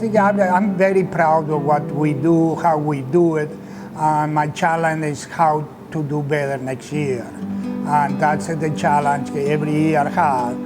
think I'm very proud of what we do, how we do it. My challenge is how to do better next year. And that's the challenge every year has.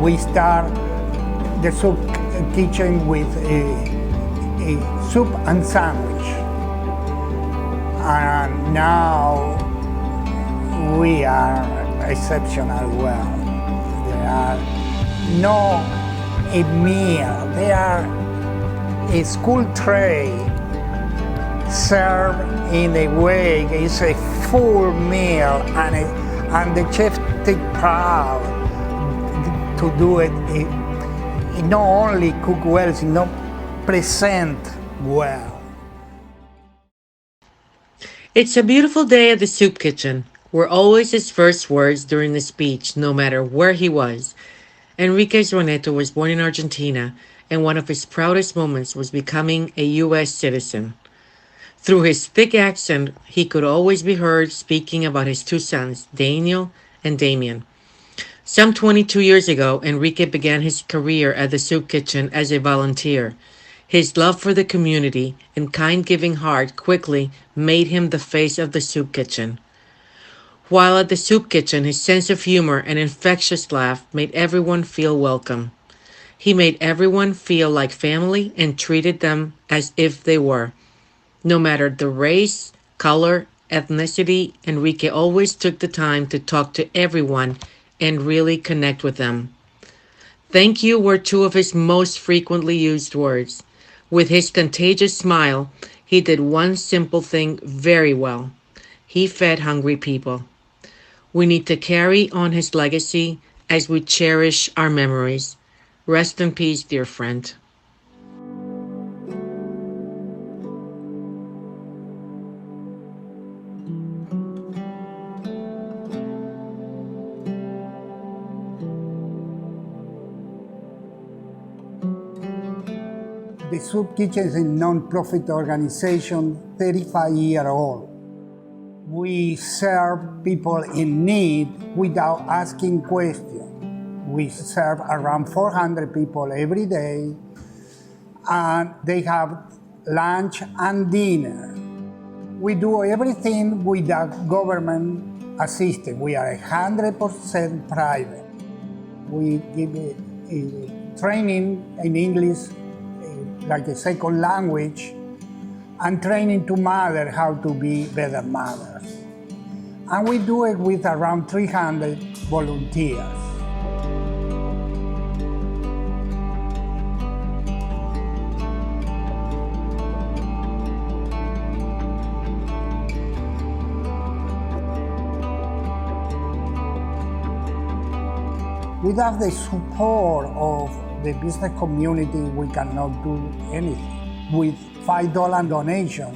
We start the soup kitchen with a soup and sandwich. And now we are exceptional well. There are no a meal, they are a school tray served in a way, it's a full meal, and the chef take proud to do it. It not only cook well, it not present well. It's a beautiful day at the soup kitchen, were always his first words during the speech, no matter where he was. Enrique Zuanetto was born in Argentina, and one of his proudest moments was becoming a U.S. citizen. Through his thick accent, he could always be heard speaking about his two sons, Daniel and Damien. Some 22 years ago, Enrique began his career at the soup kitchen as a volunteer. His love for the community and kind-giving heart quickly made him the face of the soup kitchen. While at the soup kitchen, his sense of humor and infectious laugh made everyone feel welcome. He made everyone feel like family and treated them as if they were. No matter the race, color, ethnicity, Enrique always took the time to talk to everyone and really connect with them. Thank you were two of his most frequently used words. With his contagious smile, he did one simple thing very well. He fed hungry people. We need to carry on his legacy as we cherish our memories. Rest in peace, dear friend. The Soup Kitchen is a non-profit organization, 35-year-old. We serve people in need without asking questions. We serve around 400 people every day, and they have lunch and dinner. We do everything without government assistance. We are 100% private. We give a training in English like a second language, and training to mothers how to be better mothers. And we do it with around 300 volunteers. Without the support of the business community, we cannot do anything. With $5 donation,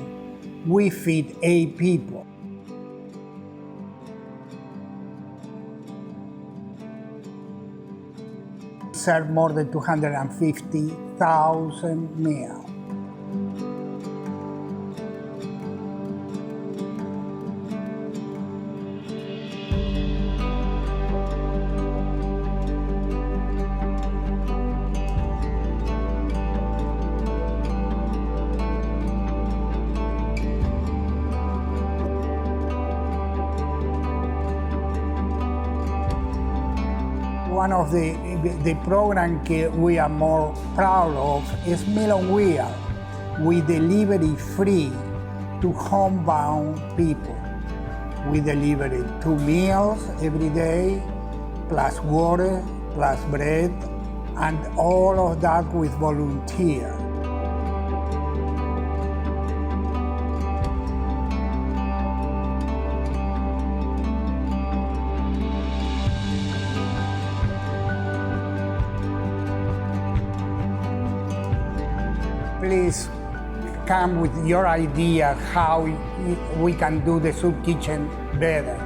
we feed 8 people. Serve more than 250,000 meals. One of the program we are more proud of is Meal on Wheel. We deliver it free to homebound people. We deliver 2 meals every day, plus water, plus bread, and all of that with volunteers. Please come with your idea how we can do the soup kitchen better.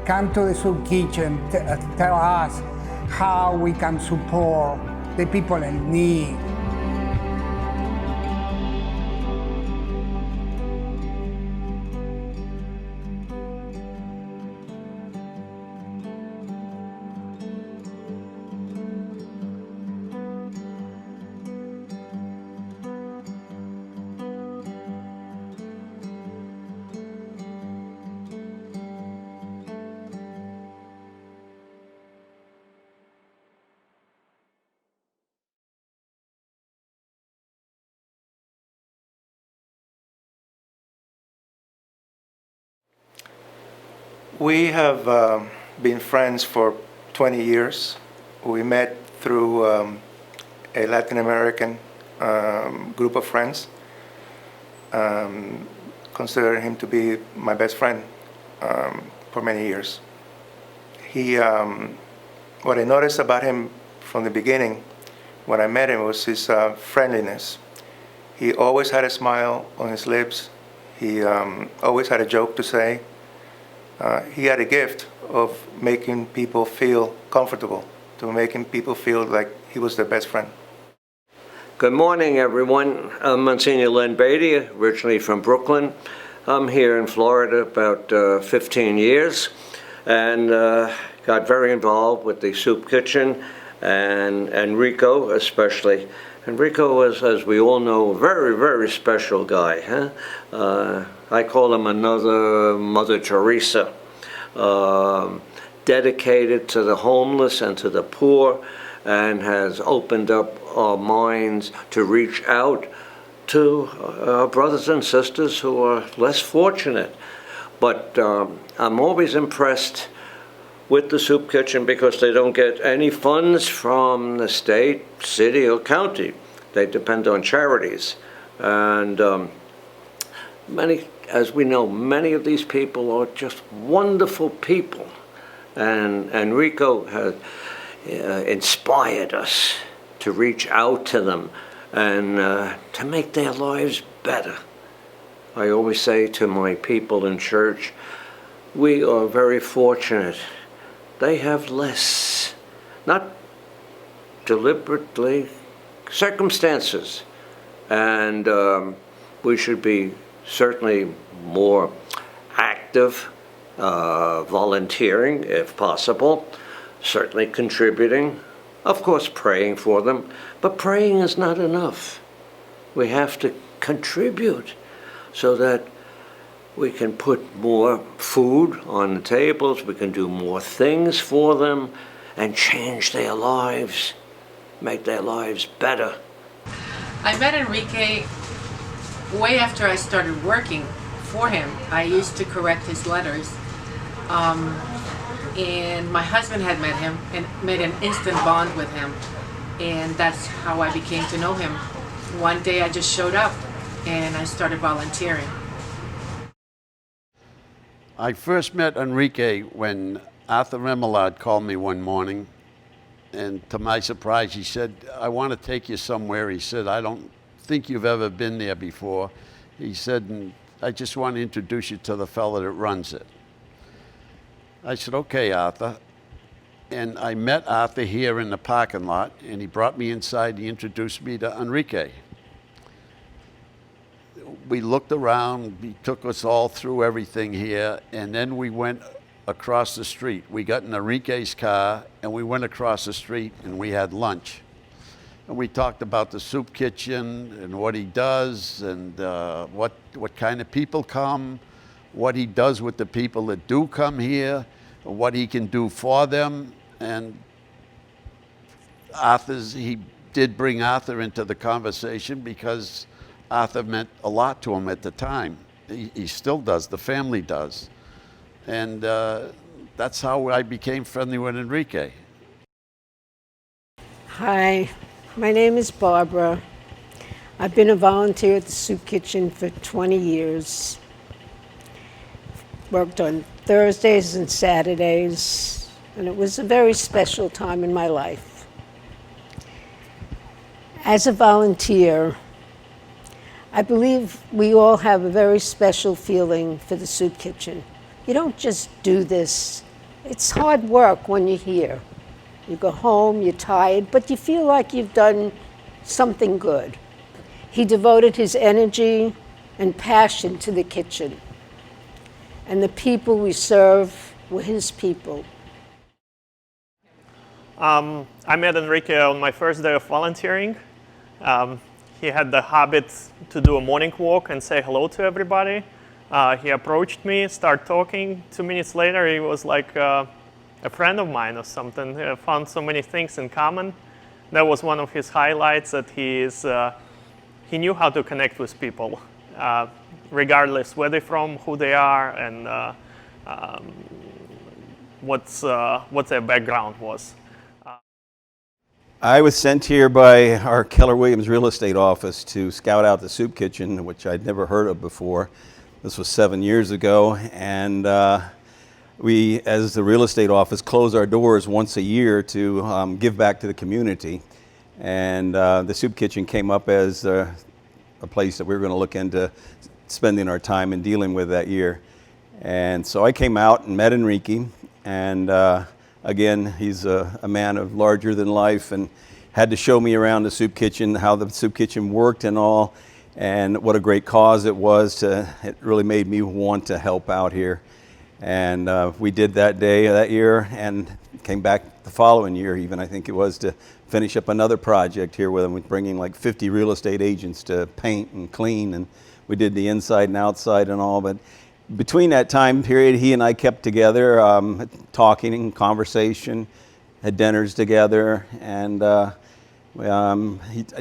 Come to the soup kitchen, tell us how we can support the people in need. We have been friends for 20 years. We met through a Latin American group of friends. Consider him to be my best friend for many years. What I noticed about him from the beginning when I met him was his friendliness. He always had a smile on his lips. He always had a joke to say. He had a gift of making people feel comfortable, to making people feel like he was their best friend. Good morning, everyone. I'm Monsignor Len Beatty, originally from Brooklyn. I'm here in Florida about 15 years and got very involved with the soup kitchen and Enrico especially. Enrico was, as we all know, a very, very special guy. I call him another Mother Teresa, dedicated to the homeless and to the poor, and has opened up our minds to reach out to our brothers and sisters who are less fortunate. But I'm always impressed with the soup kitchen because they don't get any funds from the state, city, or county. They depend on charities. And as we know, many of these people are just wonderful people. And Enrico has inspired us to reach out to them and to make their lives better. I always say to my people in church, we are very fortunate. They have less, not deliberately, circumstances. And we should be certainly more active, volunteering if possible, certainly contributing, of course praying for them, but praying is not enough. We have to contribute so that we can put more food on the tables, we can do more things for them and change their lives, make their lives better. I met Enrique way after I started working for him. I used to correct his letters. And my husband had met him and made an instant bond with him. And that's how I became to know him. One day I just showed up and I started volunteering. I first met Enrique when Arthur Remillard called me one morning, and to my surprise he said, I want to take you somewhere. He said, I don't think you've ever been there before. He said, and I just want to introduce you to the fellow that runs it. I said, okay, Arthur. And I met Arthur here in the parking lot, and he brought me inside. He introduced me to Enrique. We looked around, he took us all through everything here, and then we went across the street. We got in Enrique's car, and we went across the street, and we had lunch. And we talked about the soup kitchen and what he does, and what kind of people come, what he does with the people that do come here, what he can do for them. And he did bring Arthur into the conversation because Arthur meant a lot to him at the time. He still does, the family does. And that's how I became friendly with Enrique. Hi, my name is Barbara. I've been a volunteer at the Soup Kitchen for 20 years. Worked on Thursdays and Saturdays, and it was a very special time in my life. As a volunteer, I believe we all have a very special feeling for the Soup Kitchen. You don't just do this. It's hard work when you're here. You go home, you're tired, but you feel like you've done something good. He devoted his energy and passion to the kitchen. And the people we serve were his people. I met Enrique on my first day of volunteering. He had the habit to do a morning walk and say hello to everybody. He approached me, started talking. 2 minutes later, he was like a friend of mine or something. I found so many things in common. That was one of his highlights, that he knew how to connect with people, regardless where they're from, who they are, and what their background was. I was sent here by our Keller Williams real estate office to scout out the soup kitchen, which I'd never heard of before. This was 7 years ago, and we, as the real estate office, close our doors once a year to give back to the community. And the soup kitchen came up as a place that we were going to look into spending our time and dealing with that year. And so I came out and met Enrique, and again, he's a man of larger than life, and had to show me around the soup kitchen, how the soup kitchen worked and all, and what a great cause it was. It really made me want to help out here. And we did that year, and came back the following year even, I think it was, to finish up another project here with him, bringing like 50 real estate agents to paint and clean, and we did the inside and outside and all. But between that time period, he and I kept together, talking and conversation, had dinners together, and I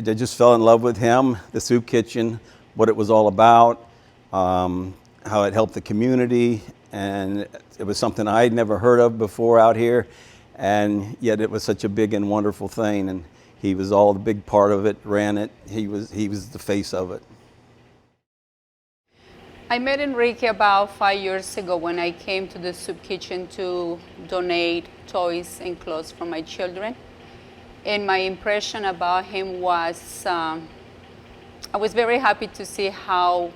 just fell in love with him, the soup kitchen, what it was all about, how it helped the community, and it was something I'd never heard of before out here, and yet it was such a big and wonderful thing, and he was all the big part of it, ran it, he was the face of it. I met Enrique about 5 years ago when I came to the soup kitchen to donate toys and clothes for my children. And my impression about him was, I was very happy to see how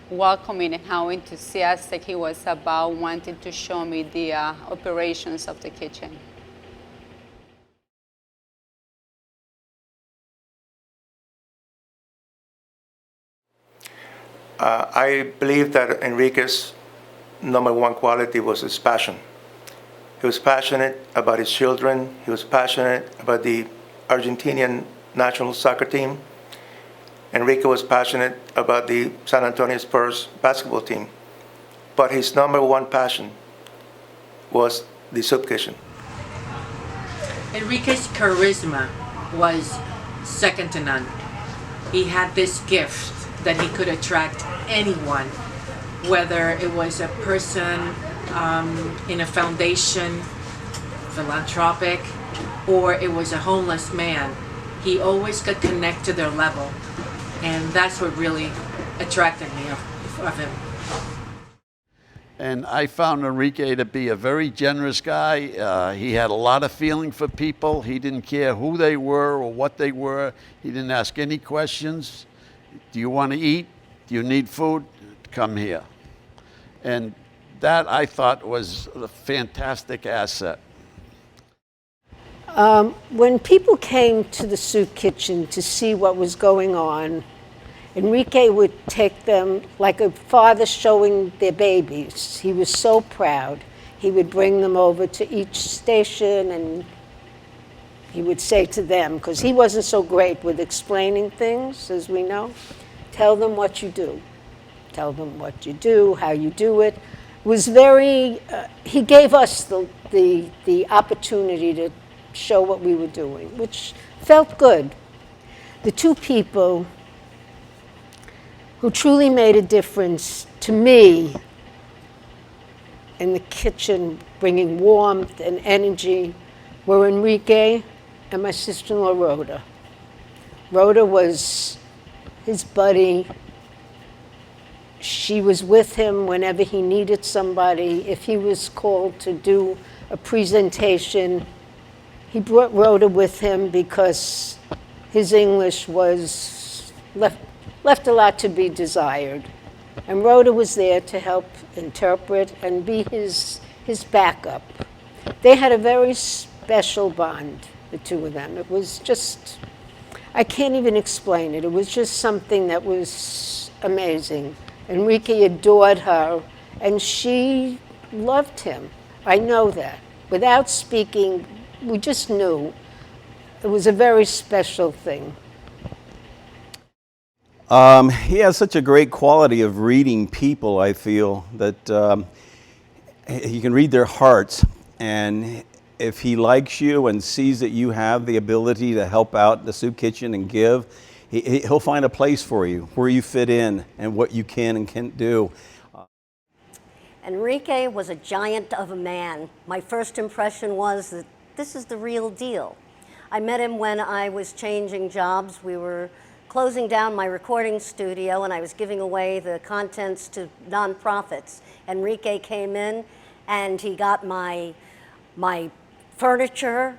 welcoming and how enthusiastic he was about wanting to show me the operations of the kitchen. I believe that Enrique's number one quality was his passion. He was passionate about his children. He was passionate about the Argentinian national soccer team. Enrique was passionate about the San Antonio Spurs basketball team. But his number one passion was the soup kitchen. Enrique's charisma was second to none. He had this gift that he could attract anyone, whether it was a person in a foundation, philanthropic, or it was a homeless man. He always could connect to their level, and that's what really attracted me of him. And I found Enrique to be a very generous guy. He had a lot of feeling for people. He didn't care who they were or what they were. He didn't ask any questions. Do you want to eat? Do you need food? Come here. And that, I thought, was a fantastic asset. When people came to the soup kitchen to see what was going on, Enrique would take them like a father showing their babies. He was so proud. He would bring them over to each station, and he would say to them, because he wasn't so great with explaining things, as we know, tell them what you do. Tell them what you do, how you do it. It was very, he gave us the opportunity show what we were doing, which felt good. The two people who truly made a difference to me in the kitchen, bringing warmth and energy, were Enrique and my sister-in-law, Rhoda. Rhoda was his buddy. She was with him whenever he needed somebody. If he was called to do a presentation, he brought Rhoda with him because his English was left a lot to be desired. And Rhoda was there to help interpret and be his backup. They had a very special bond, the two of them. It was just, I can't even explain it. It was just something that was amazing. Enrique adored her, and she loved him. I know that. Without speaking, we just knew. It was a very special thing. He has such a great quality of reading people, I feel, that he can read their hearts. And if he likes you and sees that you have the ability to help out the soup kitchen and give, he'll find a place for you, where you fit in and what you can and can't do. Enrique was a giant of a man. My first impression was that this is the real deal. I met him when I was changing jobs. We were closing down my recording studio and I was giving away the contents to nonprofits. Enrique came in and he got my furniture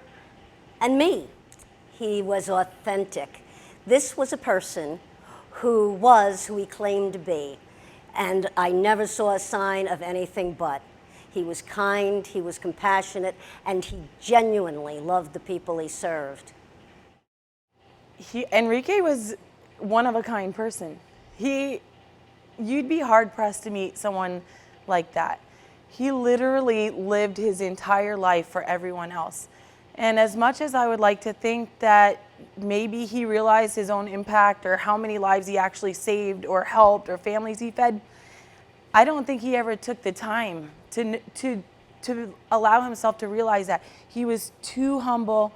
and me. He was authentic. This was a person who was who he claimed to be, and I never saw a sign of anything but. He was kind, he was compassionate, and he genuinely loved the people he served. Enrique was one of a kind person. You'd be hard pressed to meet someone like that. He literally lived his entire life for everyone else. And as much as I would like to think that maybe he realized his own impact or how many lives he actually saved or helped or families he fed, I don't think he ever took the time to allow himself to realize that. He was too humble,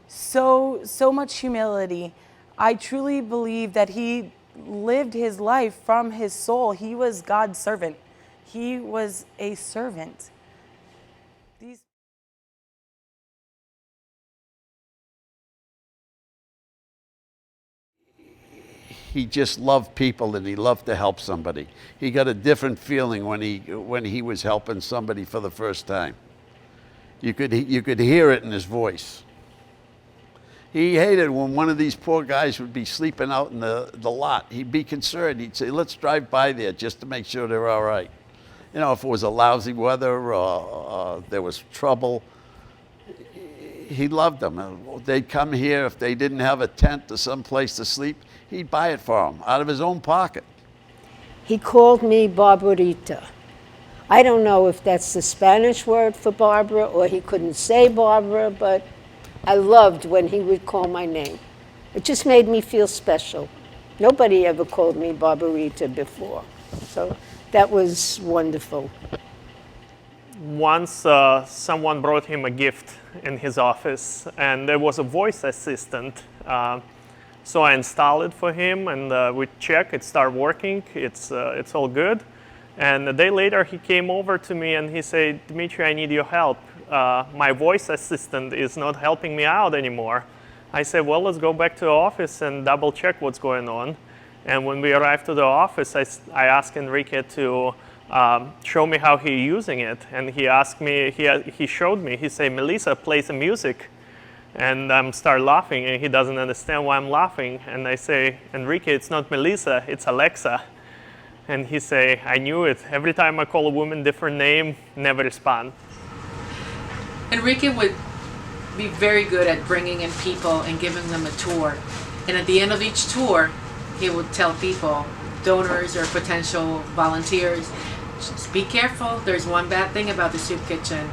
so much humility. I truly believe that he lived his life from his soul. He was God's servant. He was a servant. He just loved people and he loved to help somebody. He got a different feeling when he was helping somebody for the first time. You could hear it in his voice. He hated when one of these poor guys would be sleeping out in the lot. He'd be concerned. He'd say, let's drive by there just to make sure they're all right. You know, if it was a lousy weather or there was trouble, he loved them. They'd come here. If they didn't have a tent or some place to sleep, he'd buy it for them out of his own pocket. He called me Barbarita. I don't know if that's the Spanish word for Barbara or he couldn't say Barbara, but I loved when he would call my name. It just made me feel special. Nobody ever called me Barbarita before, so that was wonderful. Once someone brought him a gift in his office, and there was a voice assistant. So I installed it for him, and we checked. It started working. It's all good. And a day later, he came over to me and he said, "Dmitry, I need your help. My voice assistant is not helping me out anymore." I said, "Well, let's go back to the office and double check what's going on." And when we arrived to the office, I asked Enrique to show me how he's using it. And he asked me, he showed me, he said, "Melissa, play some music." And I'm start laughing, and he doesn't understand why I'm laughing. And I say, "Enrique, it's not Melissa, it's Alexa." And he say, "I knew it. Every time I call a woman different name, never respond." Enrique would be very good at bringing in people and giving them a tour. And at the end of each tour, he would tell people, donors or potential volunteers, just be careful, there's one bad thing about the soup kitchen.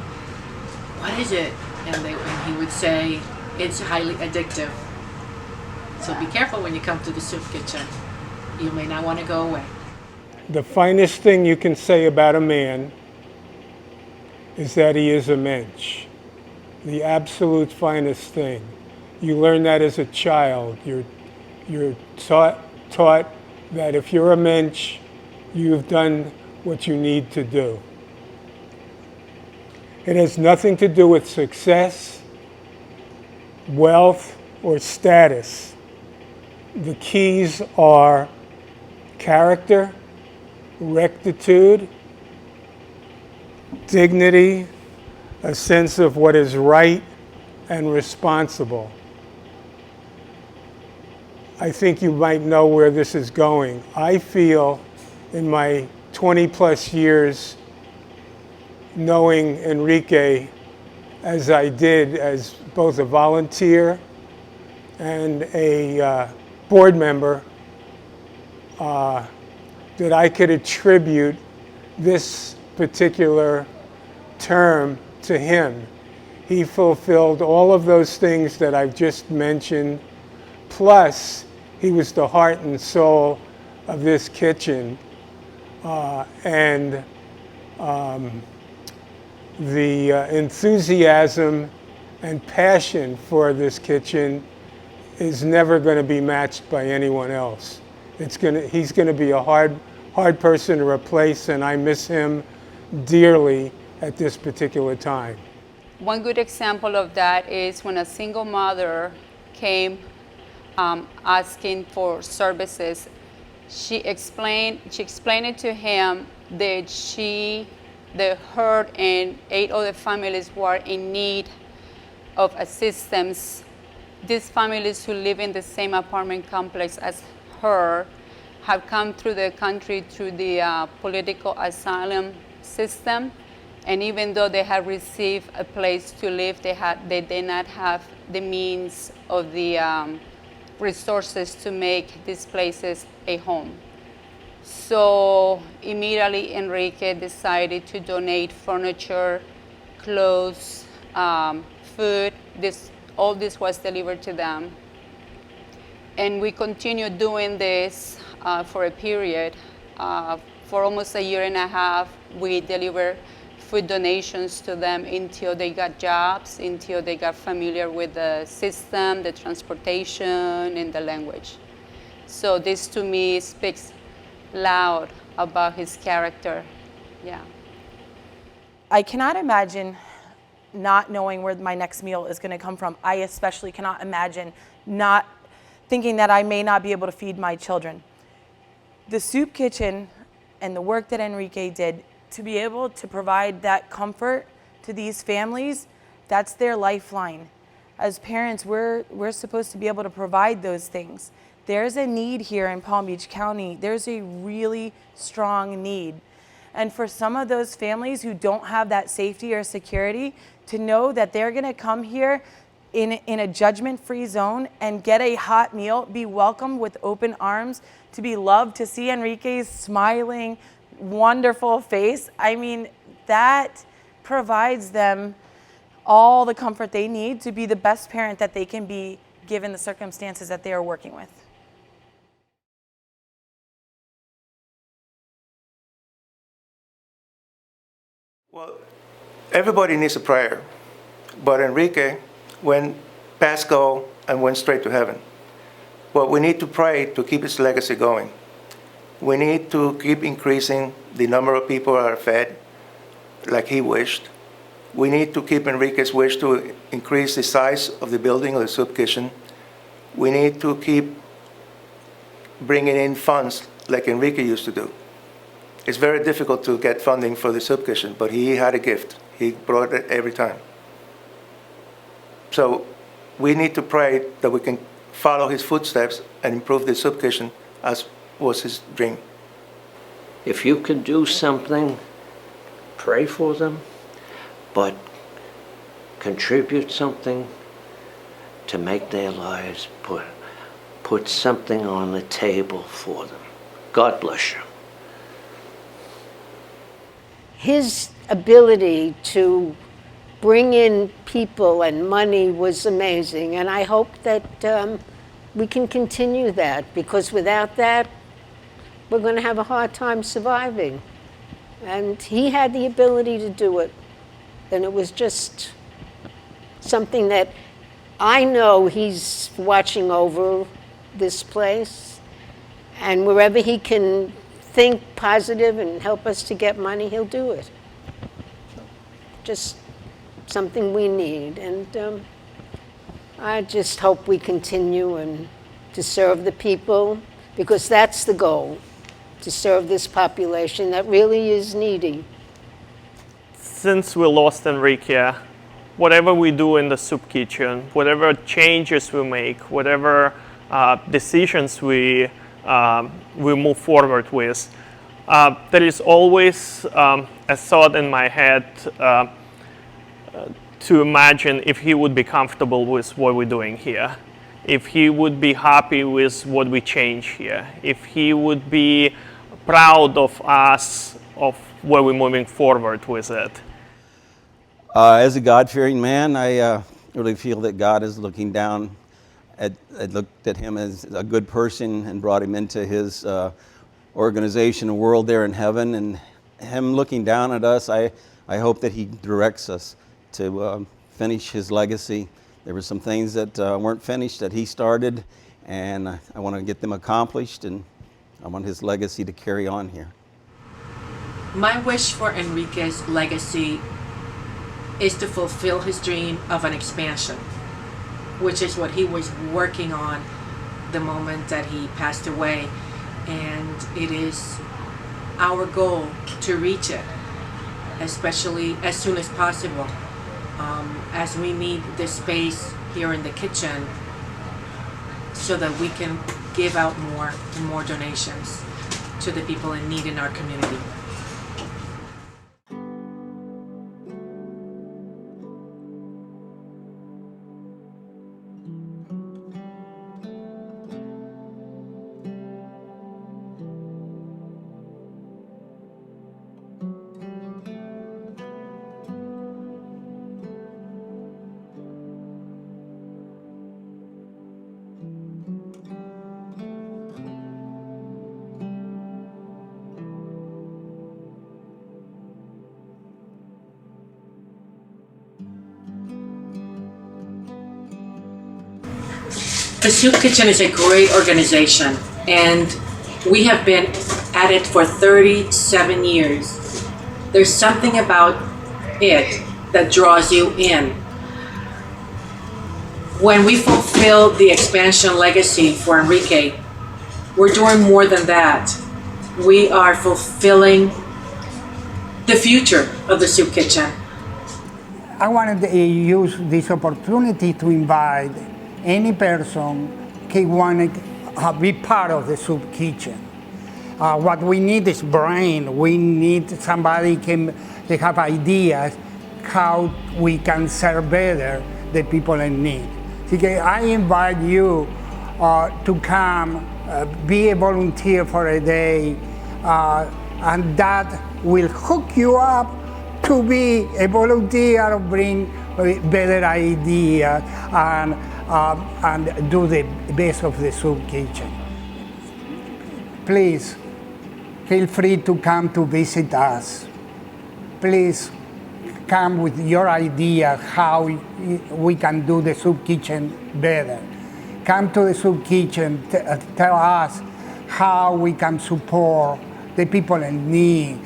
What is it? And he would say, it's highly addictive. So be careful when you come to the soup kitchen. You may not want to go away. The finest thing you can say about a man is that he is a mensch. the absolute finest thing. You learn that as a child. You're taught that if you're a mensch, you've done what you need to do. It has nothing to do with success, wealth, or status. The keys are character, rectitude, dignity, a sense of what is right and responsible. I think you might know where this is going. I feel in my 20 plus years knowing Enrique as I did as both a volunteer and a board member, that I could attribute this particular term to him. He fulfilled all of those things that I've just mentioned, plus he was the heart and soul of this kitchen, and the enthusiasm and passion for this kitchen is never going to be matched by anyone else. He's going to be a hard person to replace, and I miss him dearly at this particular time. One good example of that is when a single mother came asking for services. She explained it to him that her and 8 other families were in need of assistance. These families who live in the same apartment complex as her have come through the country through the political asylum system, and even though they have received a place to live, they did not have the means of the resources to make these places a home. So immediately Enrique decided to donate furniture, clothes, food. All this was delivered to them. And we continued doing this for a period. For almost a year and a half, we delivered food donations to them until they got jobs, until they got familiar with the system, the transportation, and the language. So this to me speaks loud about his character. Yeah. I cannot imagine not knowing where my next meal is going to come from. I especially cannot imagine not thinking that I may not be able to feed my children. The soup kitchen and the work that Enrique did to be able to provide that comfort to these families, that's their lifeline. As parents, we're supposed to be able to provide those things. There's a need here in Palm Beach County. There's a really strong need. And for some of those families who don't have that safety or security, to know that they're gonna come here in a judgment-free zone and get a hot meal, be welcomed with open arms, to be loved, to see Enrique's smiling, wonderful face. I mean, that provides them all the comfort they need to be the best parent that they can be given the circumstances that they are working with. Well, everybody needs a prayer, but Enrique went past go and went straight to heaven. But we need to pray to keep his legacy going. We need to keep increasing the number of people that are fed like he wished. We need to keep Enrique's wish to increase the size of the building of the soup kitchen. We need to keep bringing in funds like Enrique used to do. It's very difficult to get funding for the soup kitchen, but he had a gift. He brought it every time. So we need to pray that we can follow his footsteps and improve the soup kitchen as was his dream. If you can do something, pray for them, but contribute something to make their lives, put something on the table for them. God bless you. His ability to bring in people and money was amazing, and I hope that we can continue that, because without that, we're going to have a hard time surviving. And he had the ability to do it, and it was just something that I know he's watching over this place, and wherever he can think positive and help us to get money, he'll do it. Just something we need, and I just hope we continue and to serve the people, because that's the goal, to serve this population that really is needy. Since we lost Enrique, whatever we do in the soup kitchen, whatever changes we make, whatever decisions we move forward with, there is always a thought in my head to imagine if he would be comfortable with what we're doing here, if he would be happy with what we change here, if he would be proud of us, of where we're moving forward with it. As a God-fearing man, I really feel that God is looking down looked at him as a good person and brought him into his organization and world there in heaven. And him looking down at us, I hope that he directs us to finish his legacy. There were some things that weren't finished that he started, and I want to get them accomplished, and I want his legacy to carry on here. My wish for Enrique's legacy is to fulfill his dream of an expansion, which is what he was working on the moment that he passed away. And it is our goal to reach it, especially as soon as possible, as we need the space here in the kitchen so that we can give out more and more donations to the people in need in our community. The Soup Kitchen is a great organization, and we have been at it for 37 years. There's something about it that draws you in. When we fulfill the expansion legacy for Enrique, we're doing more than that. We are fulfilling the future of the Soup Kitchen. I wanted to use this opportunity to invite any person who want to be part of the Soup Kitchen. What we need is brain. We need somebody can have ideas how we can serve better the people in need. Okay, I invite you to come, be a volunteer for a day, and that will hook you up to be a volunteer, bring better ideas, and do the best of the Soup Kitchen. Please, feel free to come to visit us. Please come with your idea how we can do the Soup Kitchen better. Come to the Soup Kitchen, tell us how we can support the people in need.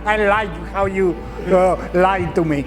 I like how you lied to me.